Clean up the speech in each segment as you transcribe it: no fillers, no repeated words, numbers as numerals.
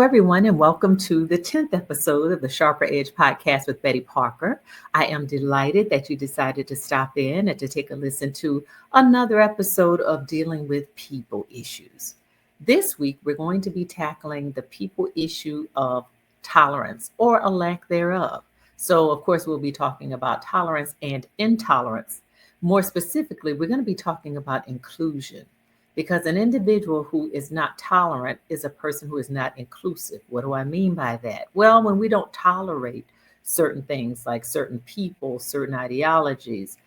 everyone, and welcome to the 10th episode of the Sharper Edge podcast with Betty Parker. I am delighted that you decided to stop in and to take a listen to another episode of Dealing with People Issues. This week, we're going to be tackling the people issue of tolerance or a lack thereof. So, of course, we'll be talking about tolerance and intolerance. More specifically, we're going to be talking about inclusion. Because an individual who is not tolerant is a person who is not inclusive. What do I mean by that? Well, when we don't tolerate certain things like certain people, certain ideologies,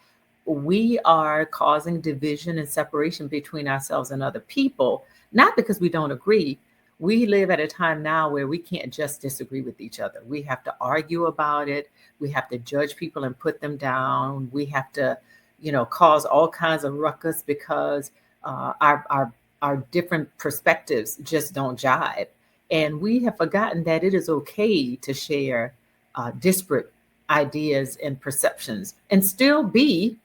we are causing division and separation between ourselves and other people, not because we don't agree. We live at a time now where we can't just disagree with each other. We have to argue about it. We have to judge people and put them down. We have to, cause all kinds of ruckus because our different perspectives just don't jive. And we have forgotten that it is okay to share disparate ideas and perceptions and still be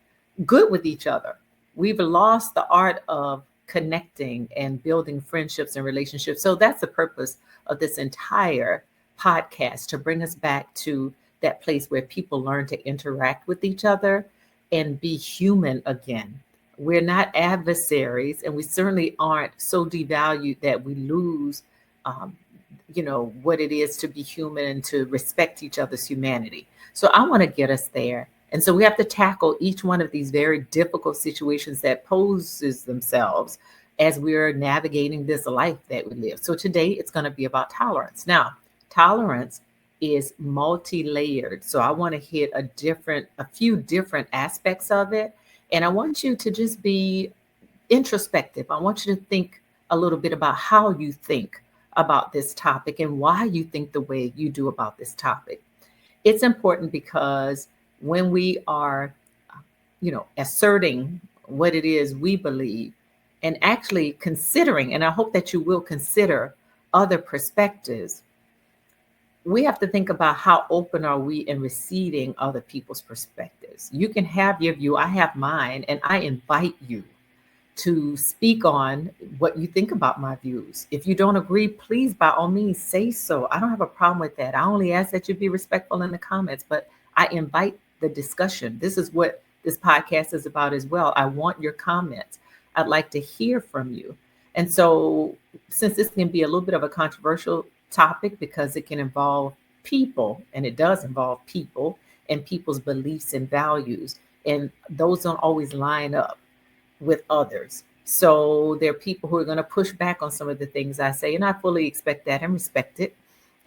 good with each other. We've lost the art of connecting and building friendships and relationships. So that's the purpose of this entire podcast, to bring us back to that place where people learn to interact with each other and be human again. We're not adversaries, and we certainly aren't so devalued that we lose, what it is to be human and to respect each other's humanity. So I want to get us there. And so we have to tackle each one of these very difficult situations that poses themselves as we're navigating this life that we live. So today it's going to be about tolerance. Now, tolerance is multi-layered. So I want to hit a few different aspects of it. And I want you to just be introspective. I want you to think a little bit about how you think about this topic and why you think the way you do about this topic. It's important because when we are, asserting what it is we believe and actually considering, and I hope that you will consider other perspectives, we have to think about how open are we in receiving other people's perspectives. You can have your view, I have mine, and I invite you to speak on what you think about my views. If you don't agree, please, by all means, say so. I don't have a problem with that. I only ask that you be respectful in the comments, but I invite the discussion. This is what this podcast is about as well. I want your comments. I'd like to hear from you. And so, since this can be a little bit of a controversial topic because it can involve people, and it does involve people and people's beliefs and values, and those don't always line up with others. So there are people who are going to push back on some of the things I say, and I fully expect that and respect it.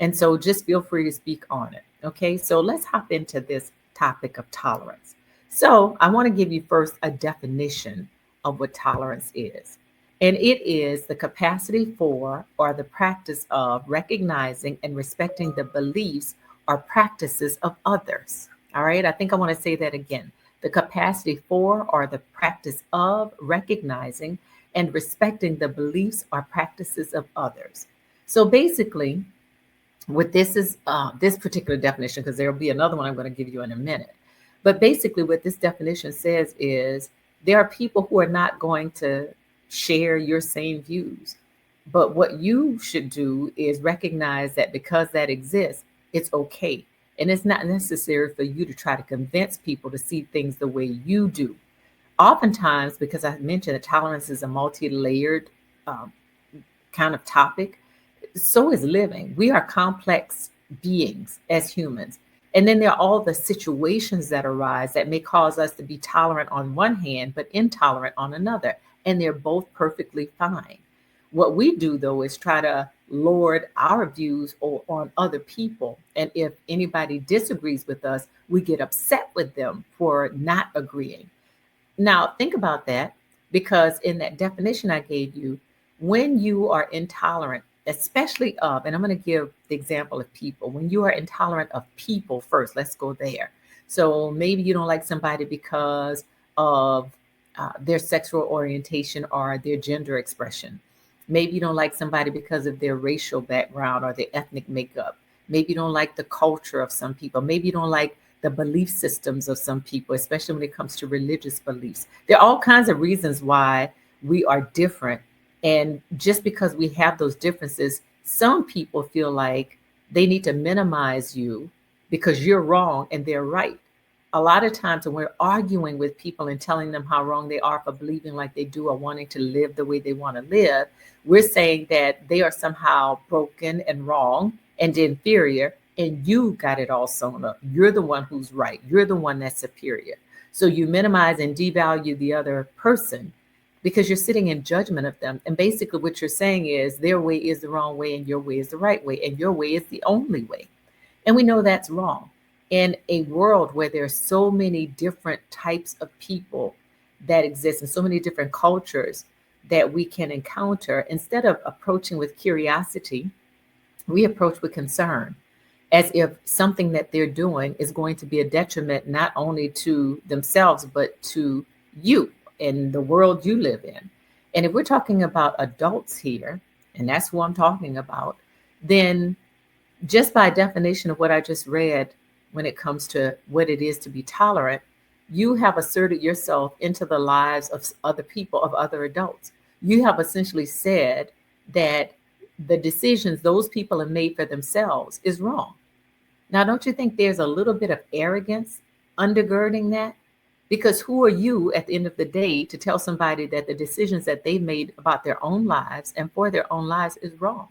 And so just feel free to speak on it. Okay, so let's hop into this topic of tolerance. So I want to give you first a definition of what tolerance is. And it is the capacity for or the practice of recognizing and respecting the beliefs or practices of others. All right, I think I want to say that again. The capacity for or the practice of recognizing and respecting the beliefs or practices of others. So basically, what this is, this particular definition, because there will be another one I'm going to give you in a minute. But basically, what this definition says is there are people who are not going to share your same views. But what you should do is recognize that because that exists, it's okay. And it's not necessary for you to try to convince people to see things the way you do. Oftentimes, because I mentioned that tolerance is a multi-layered kind of topic, so is living. We are complex beings as humans. And then there are all the situations that arise that may cause us to be tolerant on one hand, but intolerant on another. And they're both perfectly fine. What we do, though, is try to lord our views on other people. And if anybody disagrees with us, we get upset with them for not agreeing. Now, think about that, because in that definition I gave you, when you are intolerant, especially of, and I'm going to give the example of people, when you are intolerant of people first, let's go there. So maybe you don't like somebody because of their sexual orientation or their gender expression. Maybe you don't like somebody because of their racial background or their ethnic makeup. Maybe you don't like the culture of some people. Maybe you don't like the belief systems of some people, especially when it comes to religious beliefs. There are all kinds of reasons why we are different. And just because we have those differences Some people feel like they need to minimize you because you're wrong and they're right. A lot of times when we're arguing with people and telling them how wrong they are for believing like they do or wanting to live the way they want to live, we're saying that they are somehow broken and wrong and inferior, and you got it all sewn up. You're the one who's right. You're the one that's superior. So you minimize and devalue the other person because you're sitting in judgment of them. And basically, what you're saying is their way is the wrong way, and your way is the right way, and your way is the only way. And we know that's wrong. In a world where there's so many different types of people that exist and so many different cultures that we can encounter, instead of approaching with curiosity, we approach with concern, as if something that they're doing is going to be a detriment not only to themselves, but to you and the world you live in. And if we're talking about adults here, and that's who I'm talking about, then just by definition of what I just read, when it comes to what it is to be tolerant, you have asserted yourself into the lives of other people, of other adults. You have essentially said that the decisions those people have made for themselves is wrong. Now, don't you think there's a little bit of arrogance undergirding that? Because who are you at the end of the day to tell somebody that the decisions that they made about their own lives and for their own lives is wrong?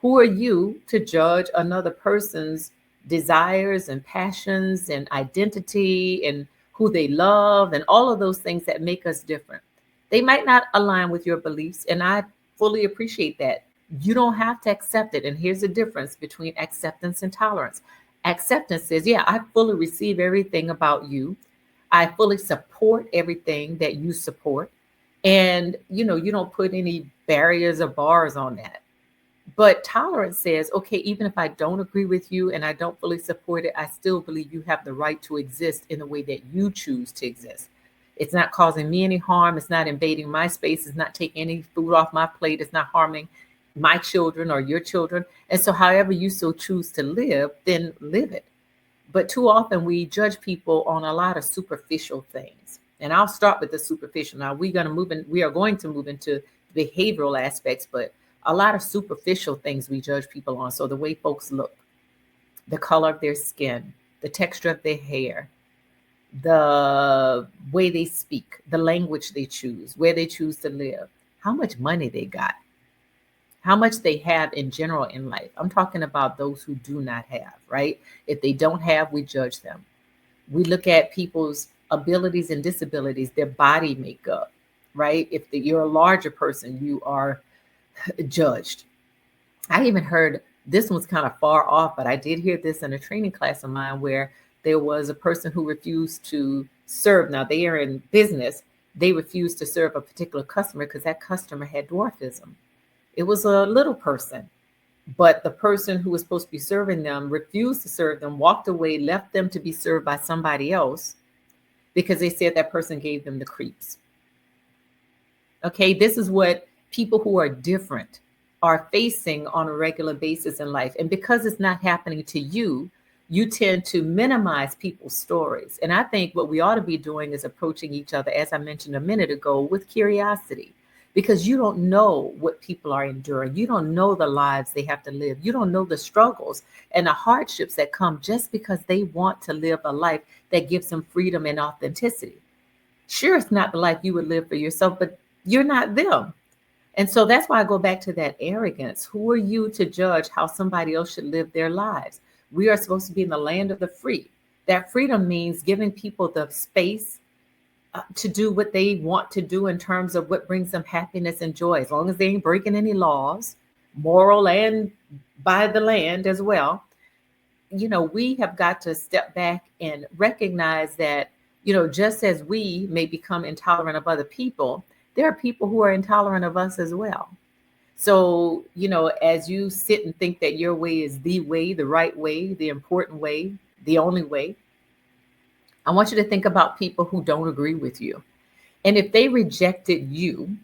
Who are you to judge another person's desires and passions and identity and who they love and all of those things that make us different? They might not align with your beliefs, and I fully appreciate that. You don't have to accept it. And here's the difference between acceptance and tolerance. Acceptance says, yeah, I fully receive everything about you. I fully support everything that you support. And, you don't put any barriers or bars on that. But tolerance says, okay, even if I don't agree with you and I don't fully support it, I still believe you have the right to exist in the way that you choose to exist. It's not causing me any harm. It's not invading my space. It's not taking any food off my plate. It's not harming my children or your children. And so however you so choose to live, then live it. But too often we judge people on a lot of superficial things. And I'll start with the superficial. Now we are going to move into behavioral aspects, but a lot of superficial things we judge people on. So the way folks look, the color of their skin, the texture of their hair, the way they speak, the language they choose, where they choose to live, how much money they got, how much they have in general in life. I'm talking about those who do not have, right? If they don't have, we judge them. We look at people's abilities and disabilities, their body makeup, right? If you're a larger person, you are judged. I even heard, this one's kind of far off, but I did hear this in a training class of mine where there was a person who refused to serve. Now they are in business. They refused to serve a particular customer because that customer had dwarfism. It was a little person, but the person who was supposed to be serving them refused to serve them, walked away, left them to be served by somebody else because they said that person gave them the creeps. Okay, this is what people who are different are facing on a regular basis in life. And because it's not happening to you, you tend to minimize people's stories. And I think what we ought to be doing is approaching each other, as I mentioned a minute ago, with curiosity, because you don't know what people are enduring. You don't know the lives they have to live. You don't know the struggles and the hardships that come just because they want to live a life that gives them freedom and authenticity. Sure, it's not the life you would live for yourself, but you're not them. And so that's why I go back to that arrogance. Who are you to judge how somebody else should live their lives? We are supposed to be in the land of the free. That freedom means giving people the space to do what they want to do in terms of what brings them happiness and joy, as long as they ain't breaking any laws, moral and by the land as well. We have got to step back and recognize that, just as we may become intolerant of other people, there are people who are intolerant of us as well. So, as you sit and think that your way is the way, the right way, the important way, the only way, I want you to think about people who don't agree with you. And if they rejected you,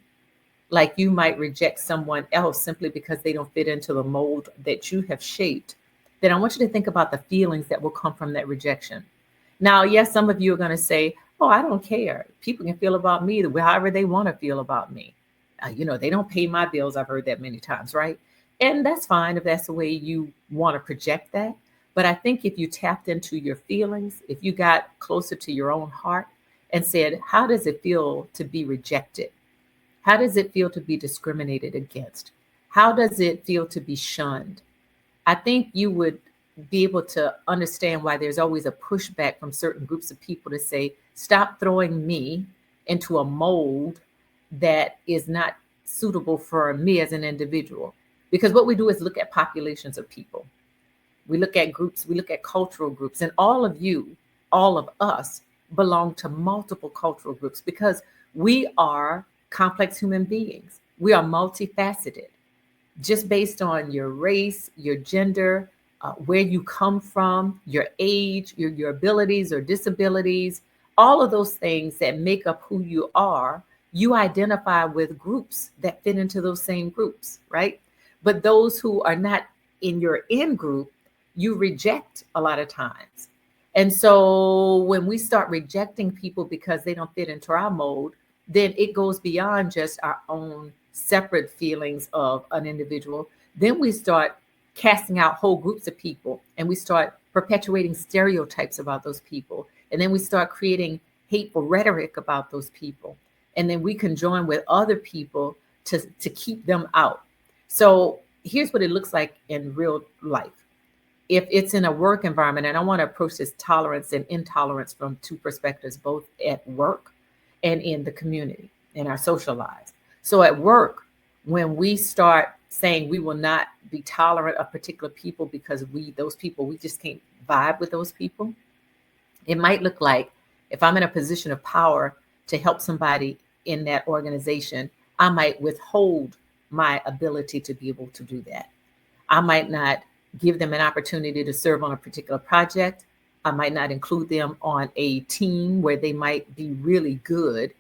like you might reject someone else simply because they don't fit into the mold that you have shaped, then I want you to think about the feelings that will come from that rejection. Now, yes, some of you are going to say, oh, I don't care. People can feel about me however they want to feel about me. They don't pay my bills. I've heard that many times, right? And that's fine if that's the way you want to project that. But I think if you tapped into your feelings, if you got closer to your own heart and said, how does it feel to be rejected? How does it feel to be discriminated against? How does it feel to be shunned? I think you would be able to understand why there's always a pushback from certain groups of people to say, stop throwing me into a mold that is not suitable for me as an individual. Because what we do is look at populations of people. We look at groups, we look at cultural groups, and all of you, all of us belong to multiple cultural groups because we are complex human beings. We are multifaceted just based on your race, your gender, where you come from, your age, your abilities or disabilities, all of those things that make up who you are, you identify with groups that fit into those same groups, right? But those who are not in your in group, you reject a lot of times. And so when we start rejecting people because they don't fit into our mold, then it goes beyond just our own separate feelings of an individual. Then we start casting out whole groups of people and we start perpetuating stereotypes about those people. And then we start creating hateful rhetoric about those people. And then we can join with other people to keep them out. So here's what it looks like in real life. If it's in a work environment, and I want to approach this tolerance and intolerance from two perspectives, both at work and in the community, in our social lives. So at work, when we start saying we will not be tolerant of particular people because those people, we just can't vibe with those people, it might look like if I'm in a position of power to help somebody in that organization, I might withhold my ability to be able to do that. I might not give them an opportunity to serve on a particular project. I might not include them on a team where they might be really good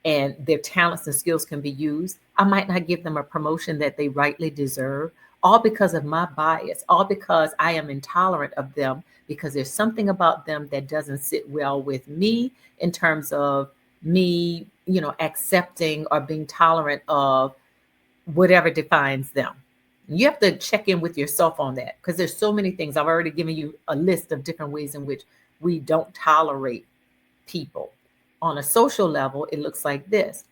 and their talents and skills can be used. I might not give them a promotion that they rightly deserve, all because of my bias, all because I am intolerant of them, because there's something about them that doesn't sit well with me in terms of me, accepting or being tolerant of whatever defines them. You have to check in with yourself on that because there's so many things. I've already given you a list of different ways in which we don't tolerate people. On a social level, it looks like this.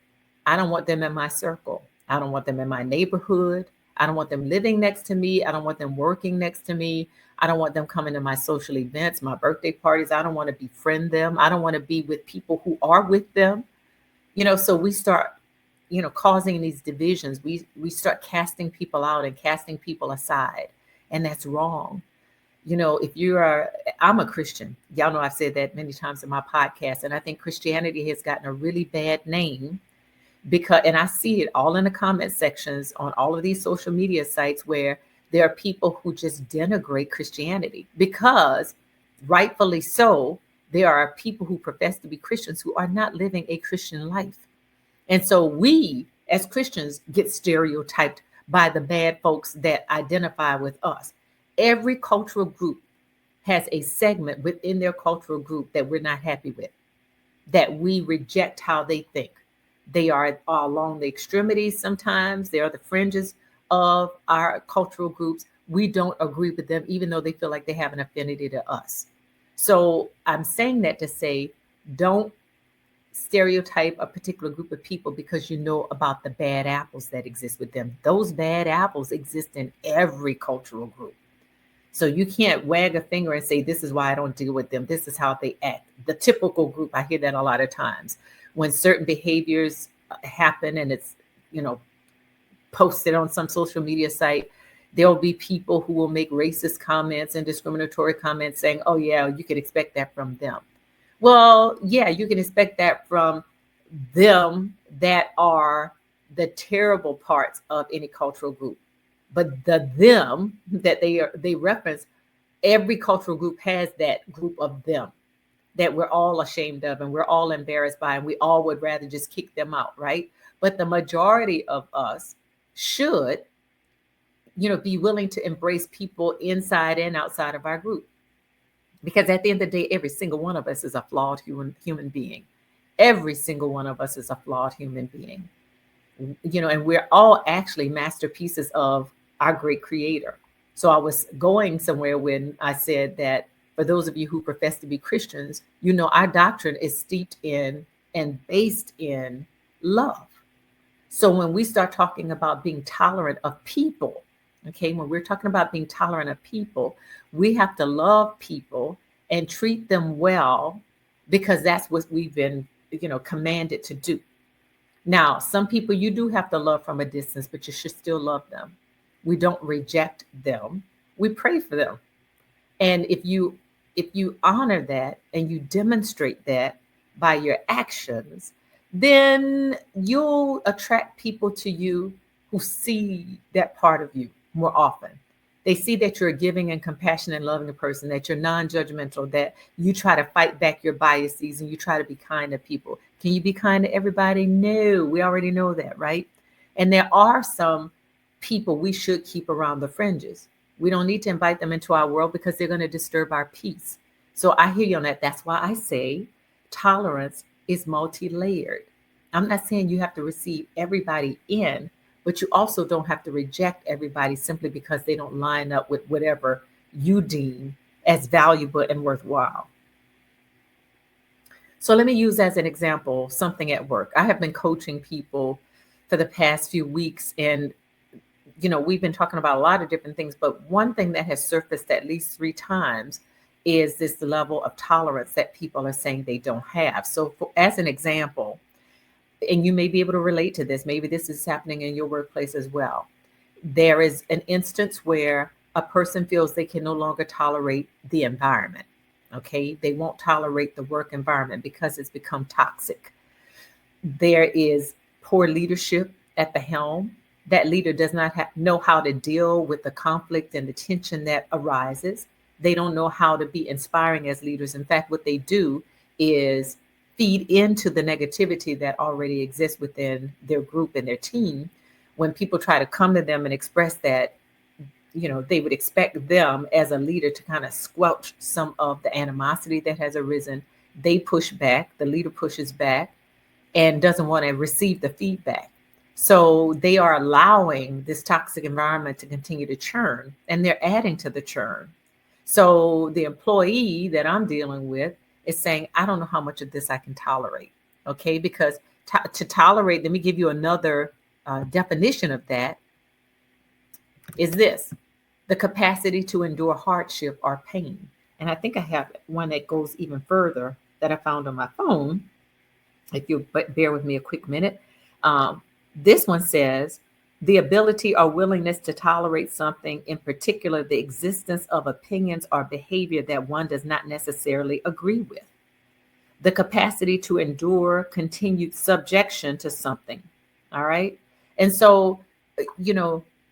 I don't want them in my circle. I don't want them in my neighborhood. I don't want them living next to me. I don't want them working next to me. I don't want them coming to my social events, my birthday parties. I don't want to befriend them. I don't want to be with people who are with them. So we start causing these divisions. We start casting people out and casting people aside, and that's wrong. If I'm a Christian, y'all know I've said that many times in my podcast, and I think Christianity has gotten a really bad name and I see it all in the comment sections on all of these social media sites where there are people who just denigrate Christianity because, rightfully so, there are people who profess to be Christians who are not living a Christian life. And so we, as Christians, get stereotyped by the bad folks that identify with us. Every cultural group has a segment within their cultural group that we're not happy with, that we reject how they think. They are along the extremities sometimes. They are the fringes of our cultural groups. We don't agree with them, even though they feel like they have an affinity to us. So I'm saying that to say, don't stereotype a particular group of people because you know about the bad apples that exist with them. Those bad apples exist in every cultural group. So you can't wag a finger and say, this is why I don't deal with them. This is how they act. The typical group, I hear that a lot of times. When certain behaviors happen and it's, posted on some social media site, there'll be people who will make racist comments and discriminatory comments saying, oh yeah, you could expect that from them. Well, yeah, you can expect that from them that are the terrible parts of any cultural group. But the them that they reference, every cultural group has that group of them that we're all ashamed of and we're all embarrassed by, and we all would rather just kick them out, right? But the majority of us should, be willing to embrace people inside and outside of our group. Because at the end of the day, every single one of us is a flawed human being. Every single one of us is a flawed human being. And we're all actually masterpieces of our great creator. So I was going somewhere when I said that for those of you who profess to be Christians, you know, our doctrine is steeped in and based in love. So when we start talking about being tolerant of people, okay, when we're talking about being tolerant of people, we have to love people and treat them well because that's what we've been, commanded to do. Now, some people you do have to love from a distance, but you should still love them. We don't reject them. We pray for them. And if you honor that and you demonstrate that by your actions, then you'll attract people to you who see that part of you more often. They see that you're a giving and compassionate and loving person, that you're non-judgmental, that you try to fight back your biases and you try to be kind to people. Can you be kind to everybody? No, we already know that, right? And there are some people we should keep around the fringes. We don't need to invite them into our world because they're going to disturb our peace. So I hear you on that. That's why I say tolerance is multi-layered. I'm not saying you have to receive everybody in, but you also don't have to reject everybody simply because they don't line up with whatever you deem as valuable and worthwhile. So let me use as an example something at work. I have been coaching people for the past few weeks, and we've been talking about a lot of different things, but one thing that has surfaced at least 3 times is this level of tolerance that people are saying they don't have. So as an example, and you may be able to relate to this, maybe this is happening in your workplace as well. There is an instance where a person feels they can no longer tolerate the environment. Okay. They won't tolerate the work environment because it's become toxic. There is poor leadership at the helm. That leader does not know how to deal with the conflict and the tension that arises. They don't know how to be inspiring as leaders. In fact, what they do is feed into the negativity that already exists within their group and their team. When people try to come to them and express that, they would expect them as a leader to kind of squelch some of the animosity that has arisen. They push back, the leader pushes back and doesn't want to receive the feedback. So they are allowing this toxic environment to continue to churn, and they're adding to the churn. So the employee that I'm dealing with is saying, I don't know how much of this I can tolerate. Okay, because to tolerate, let me give you another definition of that is this: the capacity to endure hardship or pain. And I think I have one that goes even further that I found on my phone. If you'll bear with me a quick minute. This one says, the ability or willingness to tolerate something, in particular, the existence of opinions or behavior that one does not necessarily agree with. The capacity to endure continued subjection to something. All right. And so,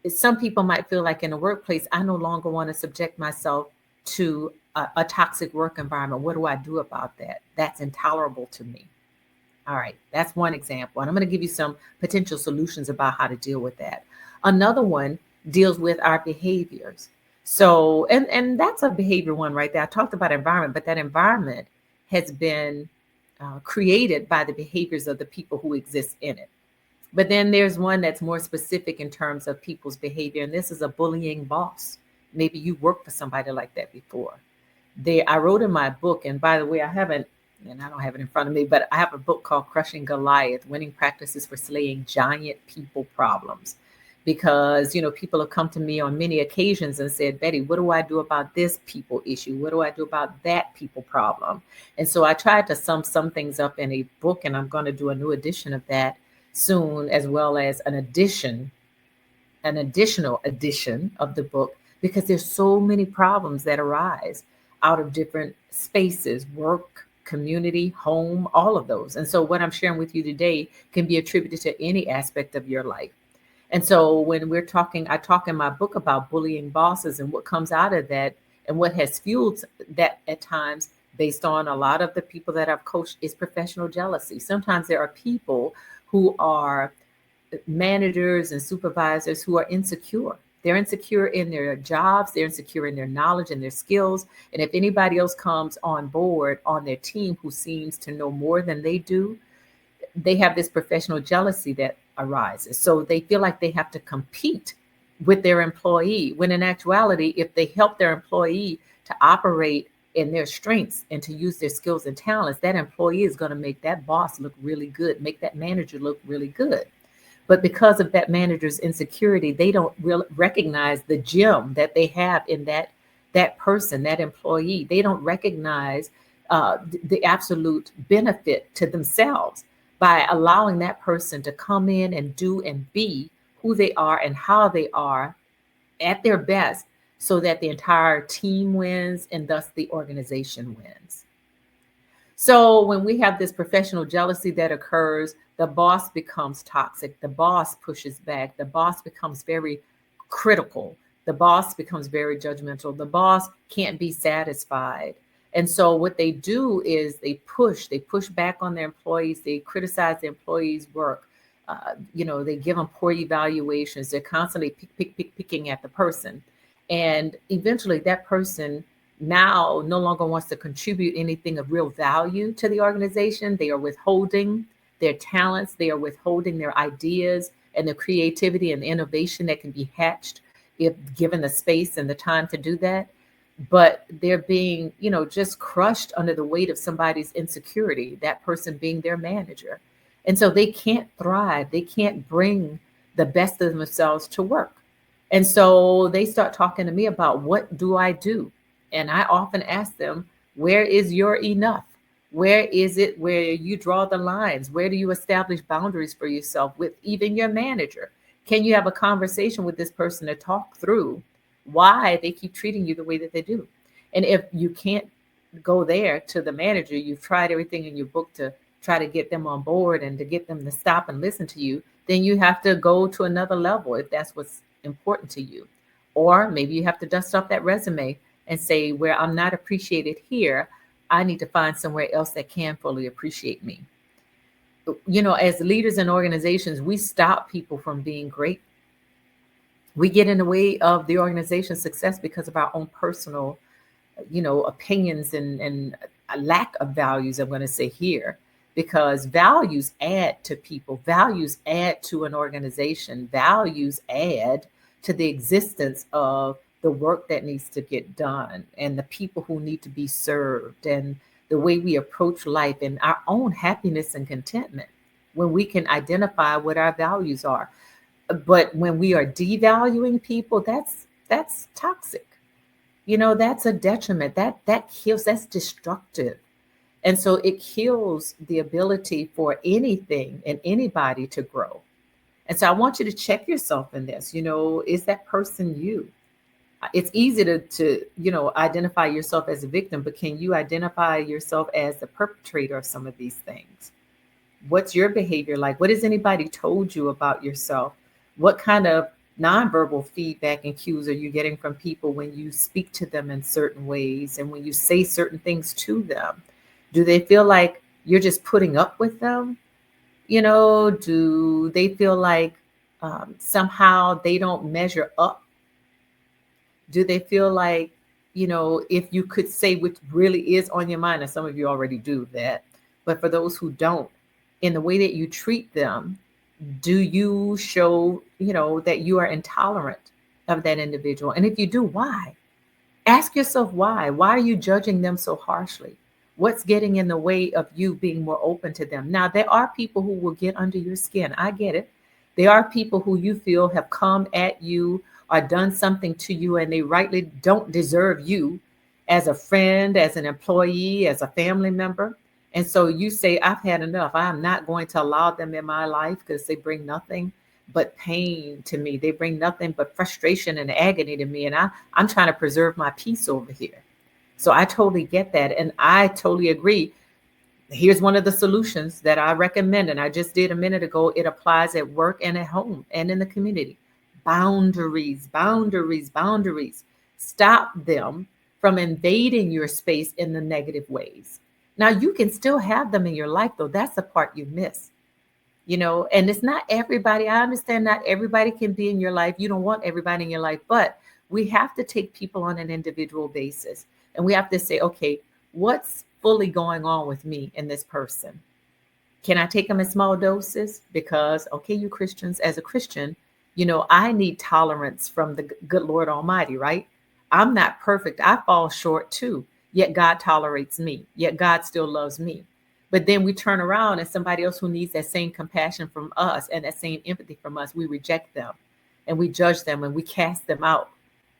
some people might feel like in the workplace, I no longer want to subject myself to a toxic work environment. What do I do about that? That's intolerable to me. All right, that's one example. And I'm going to give you some potential solutions about how to deal with that. Another one deals with our behaviors. So, and that's a behavior one right there. I talked about environment, but that environment has been created by the behaviors of the people who exist in it. But then there's one that's more specific in terms of people's behavior, and this is a bullying boss. Maybe you worked for somebody like that before. I wrote in my book, and by the way, I don't have it in front of me, but I have a book called Crushing Goliath, Winning Practices for Slaying Giant People Problems. Because, people have come to me on many occasions and said, Betty, what do I do about this people issue? What do I do about that people problem? And so I tried to sum some things up in a book, and I'm going to do a new edition of that soon, as well as an additional edition of the book, because there's so many problems that arise out of different spaces, work, community, home, all of those. And so what I'm sharing with you today can be attributed to any aspect of your life. And so when I talk in my book about bullying bosses and what comes out of that and what has fueled that at times, based on a lot of the people that I've coached, is professional jealousy. Sometimes there are people who are managers and supervisors who are insecure. They're insecure in their jobs. They're insecure in their knowledge and their skills. And if anybody else comes on board on their team who seems to know more than they do, they have this professional jealousy that arises. So they feel like they have to compete with their employee, when in actuality, if they help their employee to operate in their strengths and to use their skills and talents, that employee is going to make that boss look really good, make that manager look really good. But because of that manager's insecurity, they don't really recognize the gem that they have in that person, that employee. They don't recognize the absolute benefit to themselves by allowing that person to come in and do and be who they are and how they are at their best, so that the entire team wins and thus the organization wins. So when we have this professional jealousy that occurs, the boss becomes toxic. The boss pushes back. The boss becomes very critical. The boss becomes very judgmental. The boss can't be satisfied. And so what they do is they push back on their employees. They criticize the employees' work. They give them poor evaluations. They're constantly picking at the person. And eventually that person now no longer wants to contribute anything of real value to the organization. They are withholding their talents. They are withholding their ideas and the creativity and innovation that can be hatched if given the space and the time to do that. But they're being, just crushed under the weight of somebody's insecurity, that person being their manager. And so they can't thrive. They can't bring the best of themselves to work. And so they start talking to me about, what do I do? And I often ask them, where is your enough? Where is it where you draw the lines? Where do you establish boundaries for yourself with even your manager? Can you have a conversation with this person to talk through why they keep treating you the way that they do? And if you can't go there to the manager, you've tried everything in your book to try to get them on board and to get them to stop and listen to you, then you have to go to another level if that's what's important to you. Or maybe you have to dust off that resume and say, where I'm not appreciated here, I need to find somewhere else that can fully appreciate me. As leaders in organizations, we stop people from being great. We get in the way of the organization's success because of our own personal, opinions and a lack of values, I'm going to say here, because values add to people, values add to an organization, values add to the existence of the work that needs to get done and the people who need to be served and the way we approach life and our own happiness and contentment when we can identify what our values are. But when we are devaluing people, that's toxic. That's a detriment. That kills, that's destructive. And so it kills the ability for anything and anybody to grow. And so I want you to check yourself in this. Is that person you? It's easy to identify yourself as a victim, but can you identify yourself as the perpetrator of some of these things? What's your behavior like? What has anybody told you about yourself? What kind of nonverbal feedback and cues are you getting from people when you speak to them in certain ways and when you say certain things to them? Do they feel like you're just putting up with them? Do they feel like somehow they don't measure up? Do they feel like, if you could say what really is on your mind, and some of you already do that, but for those who don't, in the way that you treat them, do you show, that you are intolerant of that individual? And if you do, why? Ask yourself why. Why are you judging them so harshly? What's getting in the way of you being more open to them? Now, there are people who will get under your skin. I get it. There are people who you feel have come at you or done something to you, and they rightly don't deserve you as a friend, as an employee, as a family member. And so you say, I've had enough. I am not going to allow them in my life because they bring nothing but pain to me. They bring nothing but frustration and agony to me. And I'm trying to preserve my peace over here. So I totally get that. And I totally agree. Here's one of the solutions that I recommend, and I just did a minute ago. It applies at work and at home and in the community. Boundaries, boundaries, boundaries. Stop them from invading your space in the negative ways. Now, you can still have them in your life, though. That's the part you miss. And it's not everybody. I understand not everybody can be in your life. You don't want everybody in your life, but we have to take people on an individual basis. And we have to say, okay, what's fully going on with me and this person? Can I take them in small doses? Because, okay, you Christians, as a Christian, I need tolerance from the good Lord Almighty, right? I'm not perfect. I fall short too. Yet God tolerates me. Yet God still loves me. But then we turn around and somebody else who needs that same compassion from us and that same empathy from us, we reject them and we judge them and we cast them out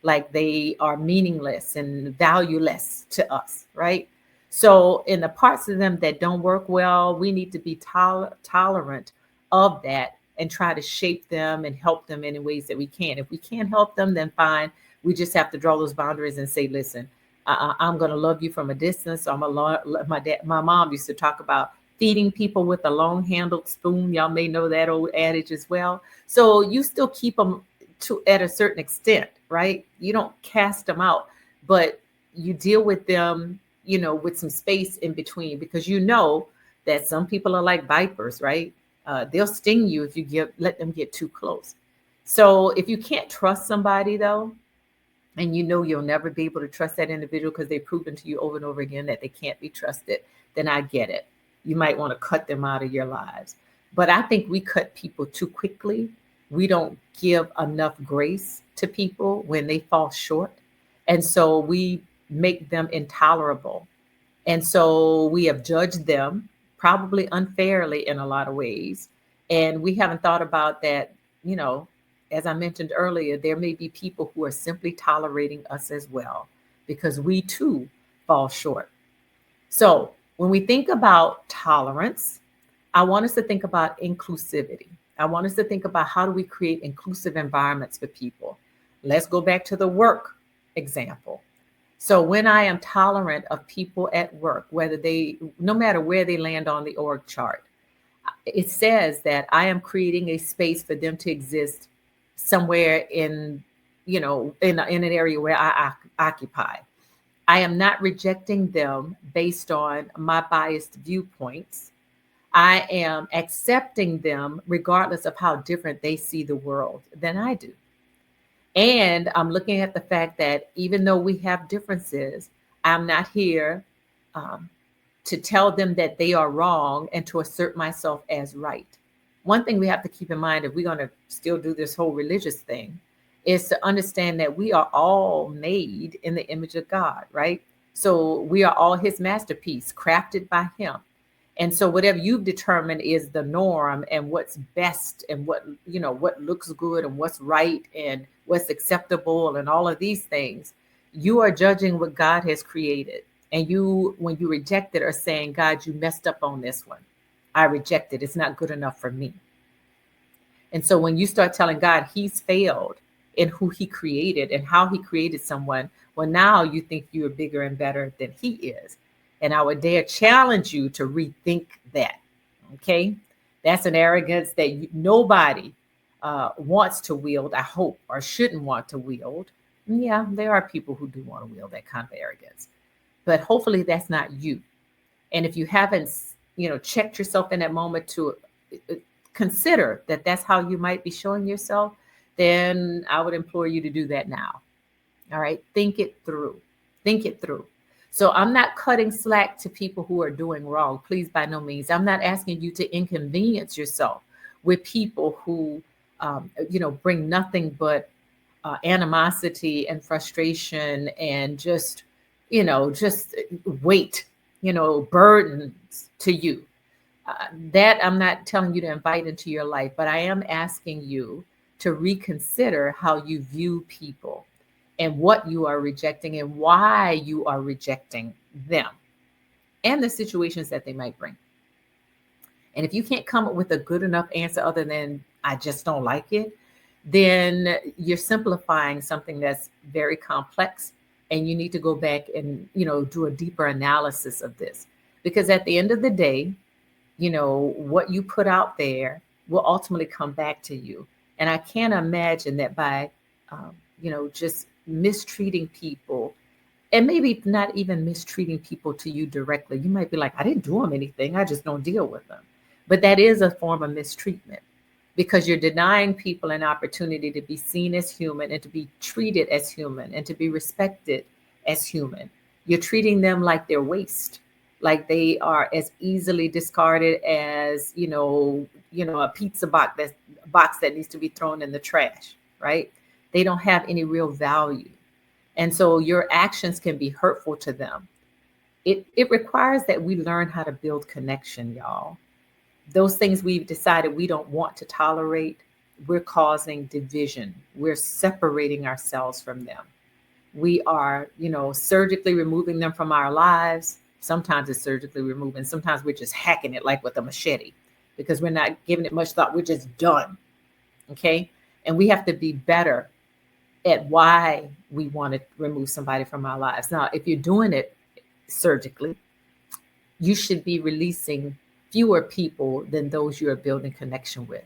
like they are meaningless and valueless to us, right? So, in the parts of them that don't work well, we need to be tolerant of that and try to shape them and help them in ways that we can. If we can't help them, then fine. We just have to draw those boundaries and say, listen, I'm going to love you from a distance. My mom used to talk about feeding people with a long-handled spoon. Y'all may know that old adage as well. So you still keep them to at a certain extent, right? You don't cast them out, but you deal with them, with some space in between, because that some people are like vipers, right? They'll sting you if you let them get too close. So if you can't trust somebody though, and you'll never be able to trust that individual because they've proven to you over and over again that they can't be trusted, then I get it. You might want to cut them out of your lives. But I think we cut people too quickly. We don't give enough grace to people when they fall short. And so we make them intolerable. And so we have judged them probably unfairly in a lot of ways. And we haven't thought about that, you know, as I mentioned earlier, there may be people who are simply tolerating us as well because we too fall short. So when we think about tolerance, I want us to think about inclusivity. I want us to think about how do we create inclusive environments for people. Let's go back to the work example. So when I am tolerant of people at work, no matter where they land on the org chart, it says that I am creating a space for them to exist somewhere in an area where I occupy. I am not rejecting them based on my biased viewpoints. I am accepting them regardless of how different they see the world than I do. And I'm looking at the fact that even though we have differences, I'm not here um, to tell them that they are wrong and to assert myself as right. One thing we have to keep in mind if we're going to still do this whole religious thing is to understand that we are all made in the image of God, right? So we are all his masterpiece, crafted by him. And so whatever you've determined is the norm and what's best and what looks good and what's right and what's acceptable and all of these things, you are judging what God has created. And when you reject it, are saying, God, you messed up on this one. I reject it. It's not good enough for me. And so when you start telling God he's failed in who he created and how he created someone, well, now you think you're bigger and better than he is. And I would dare challenge you to rethink that. Okay. That's an arrogance that nobody wants to wield, I hope, or shouldn't want to wield. Yeah, there are people who do want to wield that kind of arrogance, but hopefully that's not you. And if you haven't, checked yourself in that moment to consider that that's how you might be showing yourself, then I would implore you to do that now. All right. Think it through. Think it through. So I'm not cutting slack to people who are doing wrong. Please, by no means. I'm not asking you to inconvenience yourself with people who, bring nothing but animosity and frustration and just weight, burdens to you. That I'm not telling you to invite into your life, but I am asking you to reconsider how you view people and what you are rejecting and why you are rejecting them and the situations that they might bring. And if you can't come up with a good enough answer other than I just don't like it, then you're simplifying something that's very complex, and you need to go back and do a deeper analysis of this, because at the end of the day, what you put out there will ultimately come back to you. And I can't imagine that by just mistreating people, and maybe not even mistreating people to you directly. You might be like, I didn't do them anything, I just don't deal with them. But that is a form of mistreatment, because you're denying people an opportunity to be seen as human and to be treated as human and to be respected as human. You're treating them like they're waste, like they are as easily discarded as, a pizza box that needs to be thrown in the trash, right? They don't have any real value. And so your actions can be hurtful to them. It requires that we learn how to build connection, y'all. Those things we've decided we don't want to tolerate, we're causing division. We're separating ourselves from them. We are, surgically removing them from our lives. Sometimes it's surgically removing. Sometimes we're just hacking it like with a machete because we're not giving it much thought. We're just done. Okay. And we have to be better at why we want to remove somebody from our lives. Now, if you're doing it surgically, you should be releasing fewer people than those you are building connection with,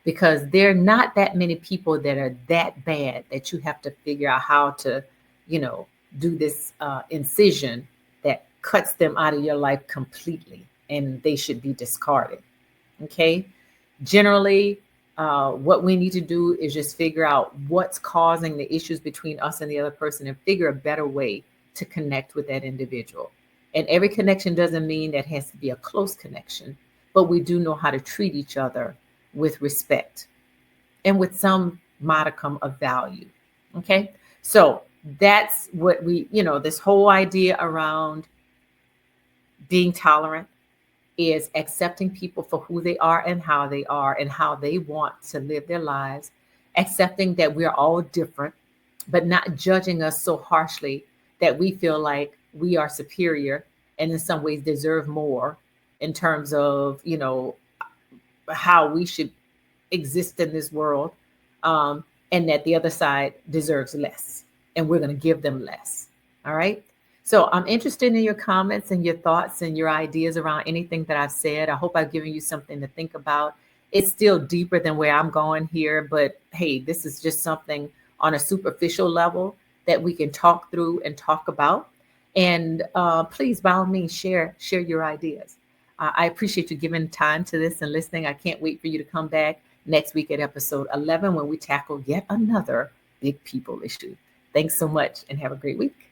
because there are not that many people that are that bad that you have to figure out how to, do this incision that cuts them out of your life completely, and they should be discarded. Okay. Generally, what we need to do is just figure out what's causing the issues between us and the other person and figure a better way to connect with that individual. And every connection doesn't mean that has to be a close connection, but we do know how to treat each other with respect and with some modicum of value. Okay. So that's what this whole idea around being tolerant is accepting people for who they are and how they want to live their lives, accepting that we're all different, but not judging us so harshly that we feel like we are superior and in some ways deserve more in terms of, how we should exist in this world, and that the other side deserves less and we're going to give them less. All right. So I'm interested in your comments and your thoughts and your ideas around anything that I've said. I hope I've given you something to think about. It's still deeper than where I'm going here, but hey, this is just something on a superficial level that we can talk through and talk about. And please, by all means, share your ideas. I appreciate you giving time to this and listening. I can't wait for you to come back next week at episode 11 when we tackle yet another big people issue. Thanks so much and have a great week.